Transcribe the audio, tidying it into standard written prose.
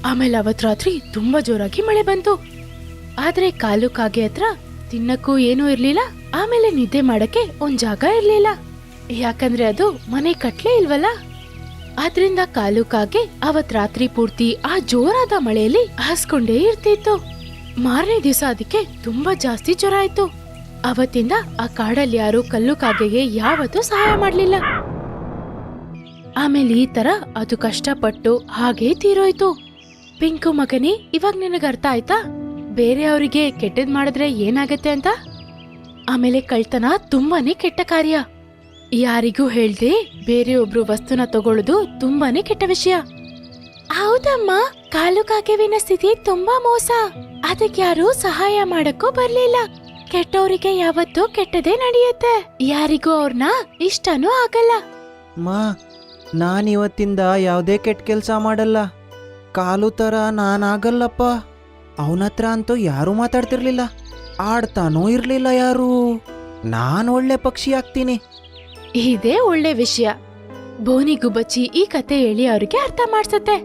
ಆಮೇಲೆ ಅವತ್ ರಾತ್ರಿ ತುಂಬಾ ಜೋರಾಗಿ ಮಳೆ ಬಂತು. ಆದ್ರೆ ಕಾಲು ಕಾಗೆ ಹತ್ರ ತಿನ್ನಕ್ಕೂ ಏನೂ ಇರ್ಲಿಲ್ಲ, ಆಮೇಲೆ ನಿದ್ದೆ ಮಾಡಕ್ಕೆ ಒಂದ್ ಜಾಗ ಇರ್ಲಿಲ್ಲ, ಯಾಕಂದ್ರೆ ಅದು ಮನೆ ಕಟ್ಲೇ ಇಲ್ವಲ್ಲ. ಆದ್ರಿಂದ ಕಾಲು ಕಾಗೆ ಅವತ್ ರಾತ್ರಿ ಪೂರ್ತಿ ಆ ಜೋರಾದ ಮಳೆಯಲ್ಲಿ ಹಾಸ್ಕೊಂಡೇ ಇರ್ತಿತ್ತು. ಮಾರನೇ ದಿವಸ ಅದಕ್ಕೆ ತುಂಬಾ ಜಾಸ್ತಿ ಜ್ವರ ಆಯ್ತು. ಅವತ್ತಿಂದ ಆ ಕಾಡಲ್ಲಿ ಯಾರು ಕಲ್ಲು ಕಾಗೆಗೆ ಯಾವತ್ತೂ ಸಹಾಯ ಮಾಡ್ಲಿಲ್ಲ. ಆಮೇಲೆ ಈ ತರ ಅದು ಕಷ್ಟಪಟ್ಟು ಹಾಗೇ ತೀರೋಯ್ತು. ಪಿಂಕು ಮಗನೇ, ಇವಾಗ ನಿನಗ ಅರ್ಥ ಆಯ್ತಾ ಬೇರೆಯವರಿಗೆ ಕೆಟ್ಟದ್ ಮಾಡಿದ್ರೆ ಏನಾಗತ್ತೆ ಅಂತ? ಆಮೇಲೆ ಕಳ್ತನ ತುಂಬಾನೇ ಕೆಟ್ಟ ಕಾರ್ಯ. ಯಾರಿಗೂ ಹೇಳ್ದೆ ಬೇರೆಯೊಬ್ರು ವಸ್ತುನ ತಗೊಳ್ಳೋದು ತುಂಬಾನೇ ಕೆಟ್ಟ ವಿಷಯ. ಹೌದಮ್ಮ, ಕಾಲು ಕಾಗೆವಿನ ಸ್ಥಿತಿ ತುಂಬಾ ಮೋಸ. ಅದಕ್ಕೆ ಯಾರು ಸಹಾಯ ಮಾಡಕ್ಕೂ ಬರ್ಲಿಲ್ಲ. ಕೆಟ್ಟವರಿಗೆ ಯಾವತ್ತೂ ಕೆಟ್ಟದೇ ನಡೆಯುತ್ತೆ, ಯಾರಿಗೂ ಅವ್ರನ್ನ ಇಷ್ಟನೂ ಆಗಲ್ಲ. ಮಾ, ನಾನಿವತ್ತಿಂದ ಯಾವುದೇ ಕೆಟ್ಟ ಕೆಲಸ ಮಾಡಲ್ಲ. ಕಾಲು ಥರ ನಾನಾಗಲ್ಲಪ್ಪ. ಅವನತ್ರ ಅಂತೂ ಯಾರೂ ಮಾತಾಡ್ತಿರ್ಲಿಲ್ಲ, ಆಡ್ತಾನೂ ಇರ್ಲಿಲ್ಲ ಯಾರು. ನಾನು ಒಳ್ಳೆ ಪಕ್ಷಿ ಆಗ್ತೀನಿ. ಇದೇ ಒಳ್ಳೆ ವಿಷಯ. ಬೋನಿಗುಬ್ಬಚ್ಚಿ ಈ ಕತೆ ಹೇಳಿ ಅವ್ರಿಗೆ ಅರ್ಥ ಮಾಡ್ಸತ್ತೆ.